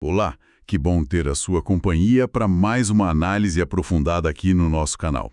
Olá, que bom ter a sua companhia para mais uma análise aprofundada aqui no nosso canal.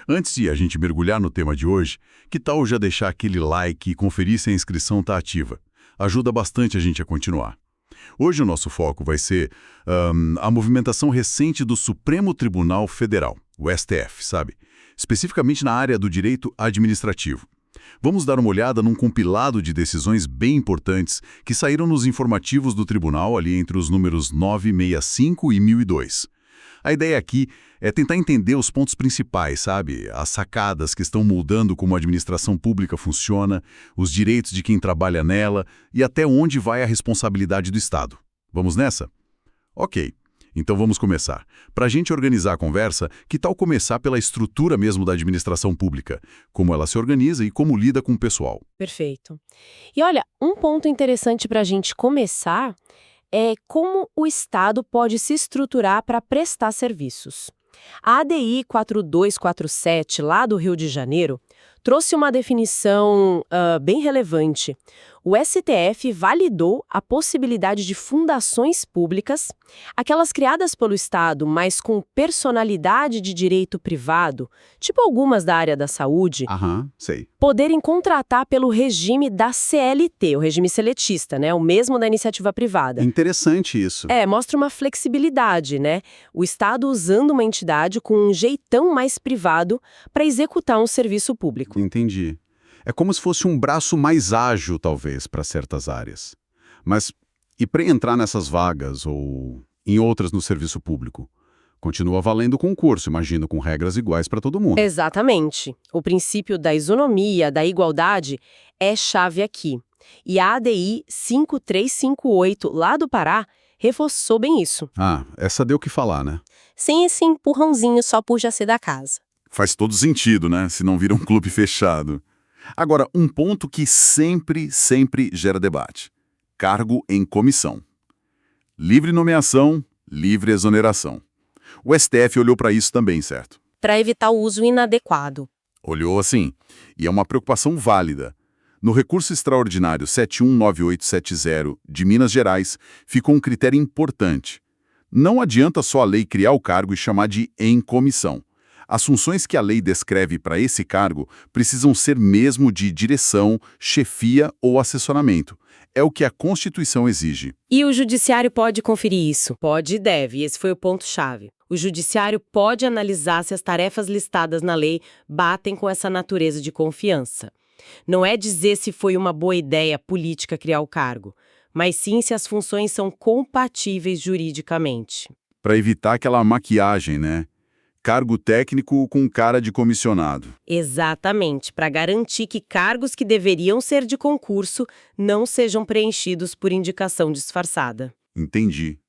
Antes de a gente mergulhar no tema de hoje, que tal já deixar aquele like e conferir se a inscrição está ativa? Ajuda bastante a gente a continuar. Hoje o nosso foco vai ser a movimentação recente do Supremo Tribunal Federal, o STF, sabe? Especificamente na área do direito administrativo. Vamos dar uma olhada num compilado de decisões bem importantes que saíram nos informativos do tribunal ali entre os números 965 e 1002. A ideia aqui é tentar entender os pontos principais, sabe? As sacadas que estão moldando como a administração pública funciona, os direitos de quem trabalha nela e até onde vai a responsabilidade do Estado. Vamos nessa? Ok. Então vamos começar. Para a gente organizar a conversa, que tal começar pela estrutura mesmo da administração pública? Como ela se organiza e como lida com o pessoal? Perfeito. E olha, um ponto interessante para a gente começar é como o Estado pode se estruturar para prestar serviços. A ADI 4247, lá do Rio de Janeiro, trouxe uma definição bem relevante. O STF validou a possibilidade de fundações públicas, aquelas criadas pelo Estado, mas com personalidade de direito privado, tipo algumas da área da saúde, Sei. poderem contratar pelo regime da CLT, o regime seletista, né? O mesmo da iniciativa privada. Interessante isso. Mostra uma flexibilidade, né? O Estado usando uma entidade com um jeitão mais privado para executar um serviço público. Entendi. É como se fosse um braço mais ágil, talvez, para certas áreas. Mas, e para entrar nessas vagas ou em outras no serviço público? Continua valendo o concurso, imagino, com regras iguais para todo mundo. Exatamente. O princípio da isonomia, da igualdade, é chave aqui. E a ADI 5358, lá do Pará, reforçou bem isso. Essa deu o que falar, né? Sem esse empurrãozinho só por já ser da casa. Faz todo sentido, né? Se não vira um clube fechado. Agora, um ponto que sempre gera debate. Cargo em comissão. Livre nomeação, livre exoneração. O STF olhou para isso também, certo? Para evitar o uso inadequado. Olhou assim, e é uma preocupação válida. No recurso extraordinário 719870 de Minas Gerais, ficou um critério importante. Não adianta só a lei criar o cargo e chamar de em comissão. As funções que a lei descreve para esse cargo precisam ser mesmo de direção, chefia ou assessoramento. É o que a Constituição exige. E o Judiciário pode conferir isso? Pode e deve, esse foi o ponto-chave. O Judiciário pode analisar se as tarefas listadas na lei batem com essa natureza de confiança. Não é dizer se foi uma boa ideia política criar o cargo, mas sim se as funções são compatíveis juridicamente. Para evitar aquela maquiagem, né? Cargo técnico com cara de comissionado. Exatamente, para garantir que cargos que deveriam ser de concurso não sejam preenchidos por indicação disfarçada. Entendi.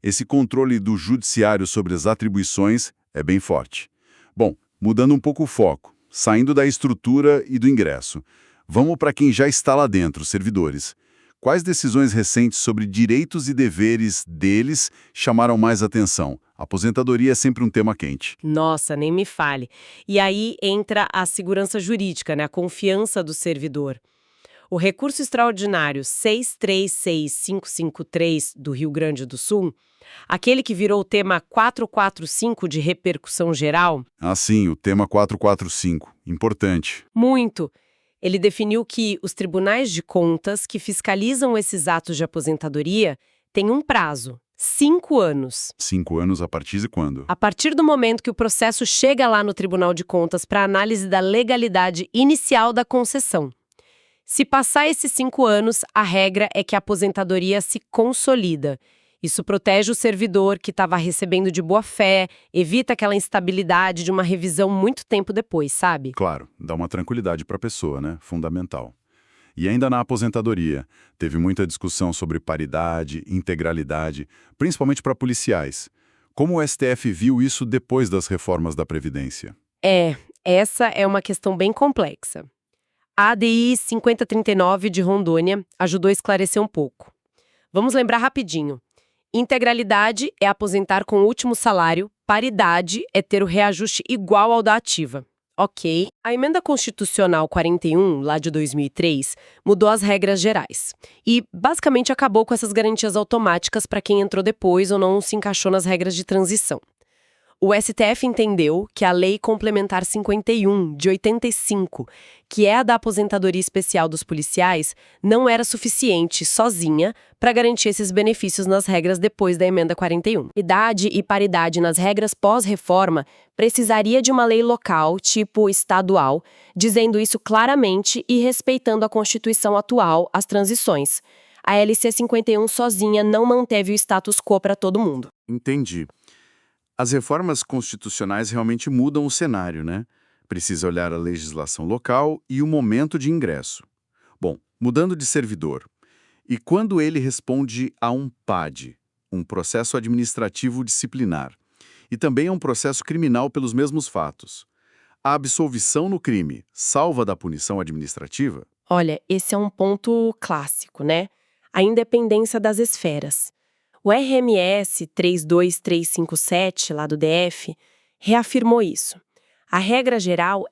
Esse controle do judiciário sobre as atribuições é bem forte. Bom, mudando um pouco o foco, saindo da estrutura e do ingresso. Vamos para quem já está lá dentro, servidores. Quais decisões recentes sobre direitos e deveres deles chamaram mais atenção? Aposentadoria é sempre um tema quente. Nossa, nem me fale. E aí entra a segurança jurídica, né? A confiança do servidor. O recurso extraordinário 636553 do Rio Grande do Sul, aquele que virou o tema 445 de repercussão geral. Sim, o tema 445. Importante. Muito. Ele definiu que os tribunais de contas que fiscalizam esses atos de aposentadoria têm um prazo. 5 anos. 5 anos a partir de quando? A partir do momento que o processo chega lá no Tribunal de Contas para análise da legalidade inicial da concessão. Se passar esses 5 anos, a regra é que a aposentadoria se consolida. Isso protege o servidor que estava recebendo de boa fé, evita aquela instabilidade de uma revisão muito tempo depois, sabe? Claro, dá uma tranquilidade para a pessoa, né? Fundamental. E ainda na aposentadoria, teve muita discussão sobre paridade, integralidade, principalmente para policiais. Como o STF viu isso depois das reformas da Previdência? Essa é uma questão bem complexa. A ADI 5039 de Rondônia ajudou a esclarecer um pouco. Vamos lembrar rapidinho. Integralidade é aposentar com o último salário, paridade é ter o reajuste igual ao da ativa. Ok. A Emenda Constitucional 41, lá de 2003, mudou as regras gerais. E, basicamente, acabou com essas garantias automáticas para quem entrou depois ou não se encaixou nas regras de transição. O STF entendeu que a Lei Complementar 51, de 85, que é a da aposentadoria especial dos policiais, não era suficiente, sozinha, para garantir esses benefícios nas regras depois da Emenda 41. Idade e paridade nas regras pós-reforma precisaria de uma lei local, tipo estadual, dizendo isso claramente e respeitando a Constituição atual, as transições. A LC 51 sozinha não manteve o status quo para todo mundo. Entendi. As reformas constitucionais realmente mudam o cenário, né? Precisa olhar a legislação local e o momento de ingresso. Bom, mudando de servidor. E quando ele responde a um PAD, um processo administrativo disciplinar, e também a um processo criminal pelos mesmos fatos, a absolvição no crime salva da punição administrativa? Olha, esse é um ponto clássico, né? A independência das esferas. O RMS 32357, lá do DF, reafirmou isso. A regra geral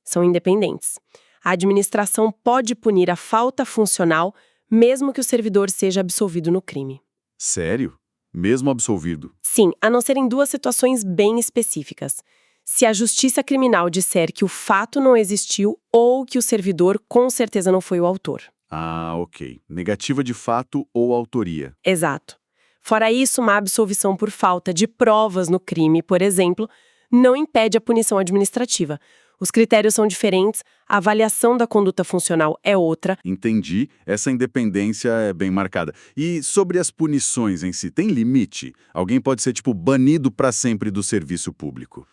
são independentes. A administração pode punir a falta funcional mesmo que o servidor seja absolvido no crime. Sério? Mesmo absolvido? Sim, a não ser em duas situações bem específicas. Se a justiça criminal disser que o fato não existiu ou que o servidor com certeza não foi o autor. Ah, ok. Negativa de fato ou autoria. Exato. Fora isso, uma absolvição por falta de provas no crime, por exemplo, não impede a punição administrativa. Os critérios são diferentes, a avaliação da conduta funcional é outra. Entendi. Essa independência é bem marcada. E sobre as punições em si, tem limite? Alguém pode ser, banido para sempre do serviço público?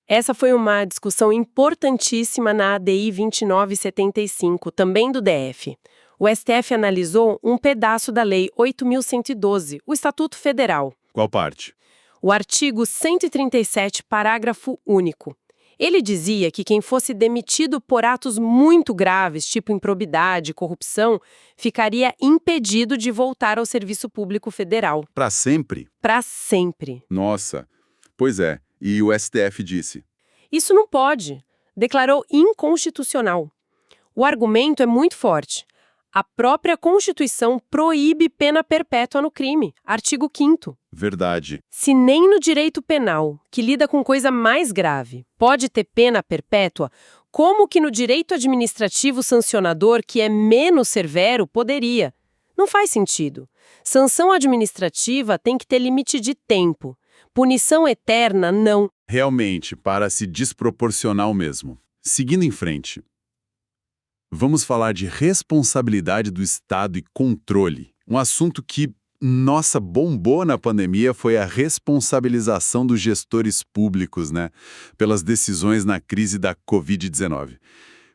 Essa foi uma discussão importantíssima na ADI 2975, também do DF. O STF analisou um pedaço da Lei 8.112, o Estatuto Federal. Qual parte? O artigo 137, parágrafo único. Ele dizia que quem fosse demitido por atos muito graves, tipo improbidade, corrupção, ficaria impedido de voltar ao serviço público federal. Para sempre? Para sempre. Nossa. Pois é. E o STF disse? Isso não pode. Declarou inconstitucional. O argumento é muito forte. A própria Constituição proíbe pena perpétua no crime. Artigo 5º. Verdade. Se nem no direito penal, que lida com coisa mais grave, pode ter pena perpétua, como que no direito administrativo sancionador, que é menos severo, poderia? Não faz sentido. Sanção administrativa tem que ter limite de tempo. Punição eterna, não. Realmente, parece desproporcional mesmo. Seguindo em frente. Vamos falar de responsabilidade do Estado e controle. Um assunto que, nossa, bombou na pandemia foi a responsabilização dos gestores públicos, né? Pelas decisões na crise da Covid-19.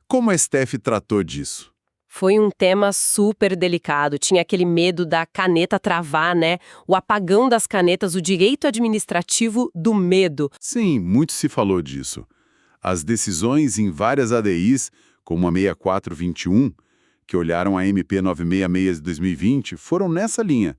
Como a STF tratou disso? Foi um tema super delicado, tinha aquele medo da caneta travar, né? O apagão das canetas, o direito administrativo do medo. Sim, muito se falou disso. As decisões em várias ADIs, como a 6421, que olharam a MP 966 de 2020, foram nessa linha.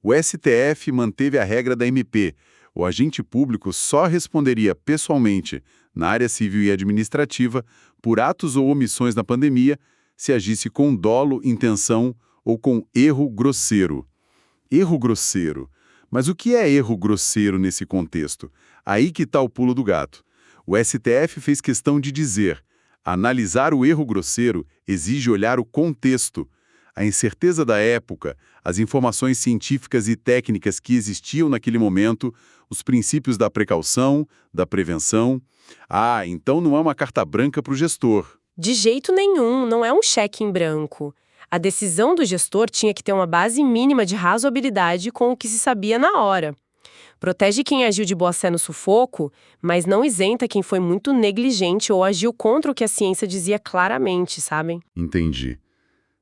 O STF manteve a regra da MP. O agente público só responderia pessoalmente, na área civil e administrativa, por atos ou omissões na pandemia, se agisse com dolo, intenção ou com erro grosseiro. Erro grosseiro. Mas o que é erro grosseiro nesse contexto? Aí que está o pulo do gato. O STF fez questão de dizer: analisar o erro grosseiro exige olhar o contexto, a incerteza da época, as informações científicas e técnicas que existiam naquele momento, os princípios da precaução, da prevenção. Ah, então não é uma carta branca para o gestor. De jeito nenhum, não é um cheque em branco. A decisão do gestor tinha que ter uma base mínima de razoabilidade com o que se sabia na hora. Protege quem agiu de boa-fé no sufoco, mas não isenta quem foi muito negligente ou agiu contra o que a ciência dizia claramente, sabem? Entendi.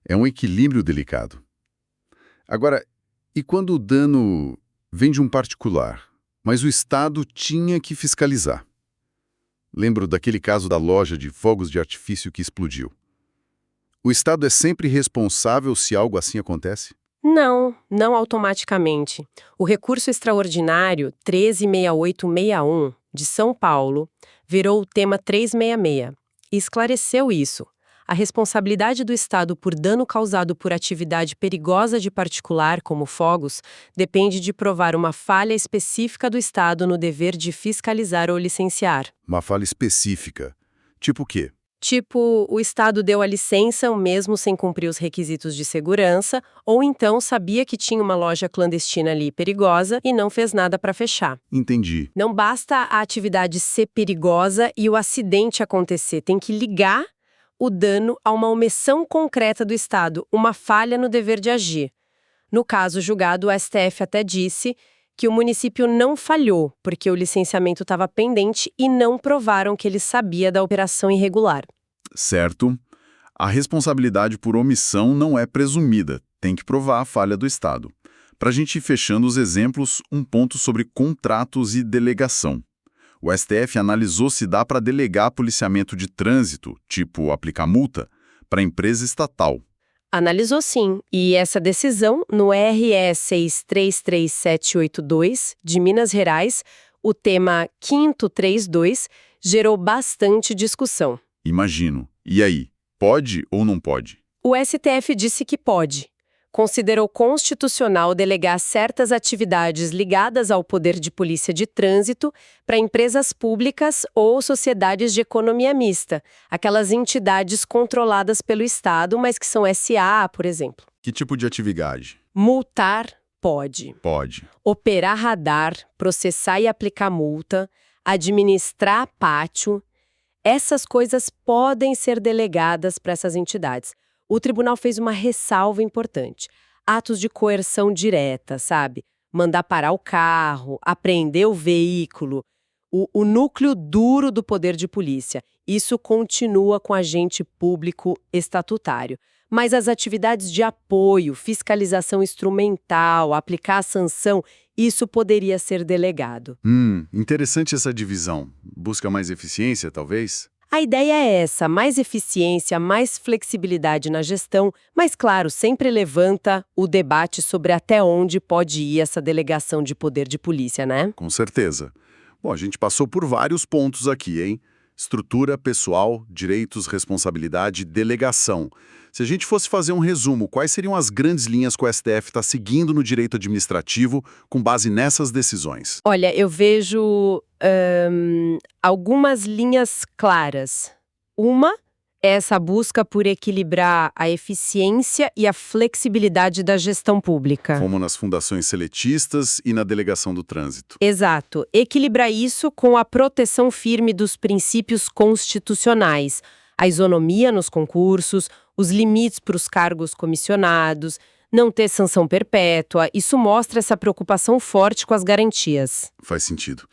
É um equilíbrio delicado. Agora, e quando o dano vem de um particular, mas o Estado tinha que fiscalizar? Lembro daquele caso da loja de fogos de artifício que explodiu. O Estado é sempre responsável se algo assim acontece? Não automaticamente. O recurso extraordinário 136861, de São Paulo, virou o tema 366 e esclareceu isso. A responsabilidade do Estado por dano causado por atividade perigosa de particular, como fogos, depende de provar uma falha específica do Estado no dever de fiscalizar ou licenciar. Uma falha específica. Tipo o quê? Tipo, o Estado deu a licença mesmo sem cumprir os requisitos de segurança, ou então sabia que tinha uma loja clandestina ali perigosa e não fez nada para fechar. Entendi. Não basta a atividade ser perigosa e o acidente acontecer, tem que ligar o dano a uma omissão concreta do Estado, uma falha no dever de agir. No caso julgado, o STF até disse que o município não falhou, porque o licenciamento estava pendente e não provaram que ele sabia da operação irregular. Certo. A responsabilidade por omissão não é presumida, tem que provar a falha do Estado. Para a gente ir fechando os exemplos, um ponto sobre contratos e delegação. O STF analisou se dá para delegar policiamento de trânsito, tipo aplicar multa, para empresa estatal. Analisou sim, e essa decisão, no RE 633782, de Minas Gerais, o tema 532, gerou bastante discussão. Imagino. E aí, pode ou não pode? O STF disse que pode. Considerou constitucional delegar certas atividades ligadas ao poder de polícia de trânsito para empresas públicas ou sociedades de economia mista, aquelas entidades controladas pelo Estado, mas que são SA, por exemplo. Que tipo de atividade? Multar pode. Pode. Operar radar, processar e aplicar multa, administrar pátio. Essas coisas podem ser delegadas para essas entidades. O tribunal fez uma ressalva importante. Atos de coerção direta, sabe? Mandar parar o carro, apreender o veículo. O núcleo duro do poder de polícia. Isso continua com agente público estatutário. Mas as atividades de apoio, fiscalização instrumental, aplicar a sanção, isso poderia ser delegado. Interessante essa divisão. Busca mais eficiência, talvez? A ideia é essa, mais eficiência, mais flexibilidade na gestão, mas, claro, sempre levanta o debate sobre até onde pode ir essa delegação de poder de polícia, né? Com certeza. Bom, a gente passou por vários pontos aqui, hein? Estrutura, pessoal, direitos, responsabilidade, delegação. Se a gente fosse fazer um resumo, quais seriam as grandes linhas que o STF está seguindo no direito administrativo com base nessas decisões? Olha, eu vejo algumas linhas claras. Uma é essa busca por equilibrar a eficiência e a flexibilidade da gestão pública. Como nas fundações seletistas e na delegação do trânsito. Exato. Equilibrar isso com a proteção firme dos princípios constitucionais, a isonomia nos concursos, os limites para os cargos comissionados, não ter sanção perpétua. Isso mostra essa preocupação forte com as garantias. Faz sentido.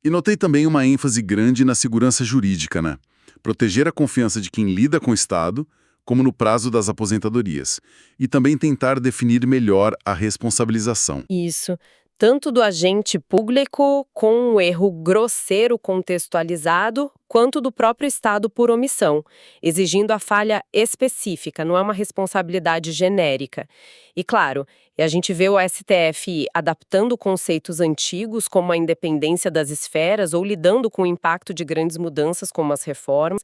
E notei também uma ênfase grande na segurança jurídica, né? Proteger a confiança de quem lida com o Estado, como no prazo das aposentadorias. E também tentar definir melhor a responsabilização. Isso. Tanto do agente público com um erro grosseiro contextualizado, quanto do próprio Estado por omissão, exigindo a falha específica, não é uma responsabilidade genérica. E claro, a gente vê o STF adaptando conceitos antigos, como a independência das esferas, ou lidando com o impacto de grandes mudanças, como as reformas.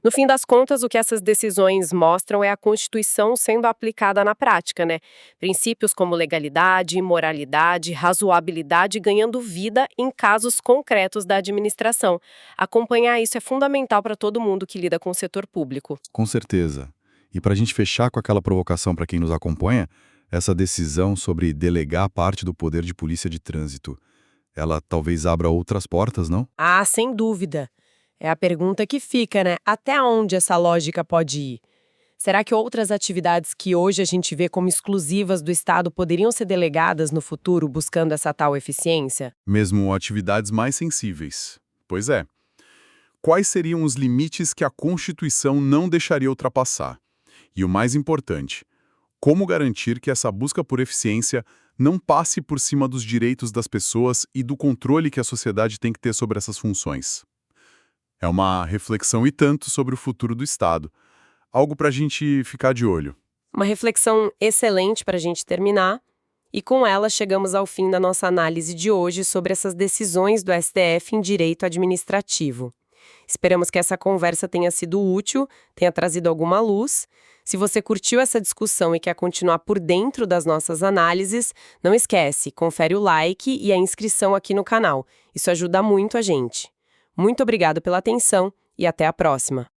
No fim das contas, o que essas decisões mostram é a Constituição sendo aplicada na prática, né? Princípios como legalidade, moralidade, razoabilidade ganhando vida em casos concretos da administração. Acompanhar isso é fundamental para todo mundo que lida com o setor público. Com certeza. E para a gente fechar com aquela provocação para quem nos acompanha, essa decisão sobre delegar parte do poder de polícia de trânsito, ela talvez abra outras portas, não? Ah, sem dúvida. É a pergunta que fica, né? Até onde essa lógica pode ir? Será que outras atividades que hoje a gente vê como exclusivas do Estado poderiam ser delegadas no futuro buscando essa tal eficiência? Mesmo atividades mais sensíveis. Pois é. Quais seriam os limites que a Constituição não deixaria ultrapassar? E o mais importante, como garantir que essa busca por eficiência não passe por cima dos direitos das pessoas e do controle que a sociedade tem que ter sobre essas funções? É uma reflexão e tanto sobre o futuro do Estado. Algo para a gente ficar de olho. Uma reflexão excelente para a gente terminar. E com ela chegamos ao fim da nossa análise de hoje sobre essas decisões do STF em direito administrativo. Esperamos que essa conversa tenha sido útil, tenha trazido alguma luz. Se você curtiu essa discussão e quer continuar por dentro das nossas análises, não esquece, confere o like e a inscrição aqui no canal. Isso ajuda muito a gente. Muito obrigado pela atenção e até a próxima.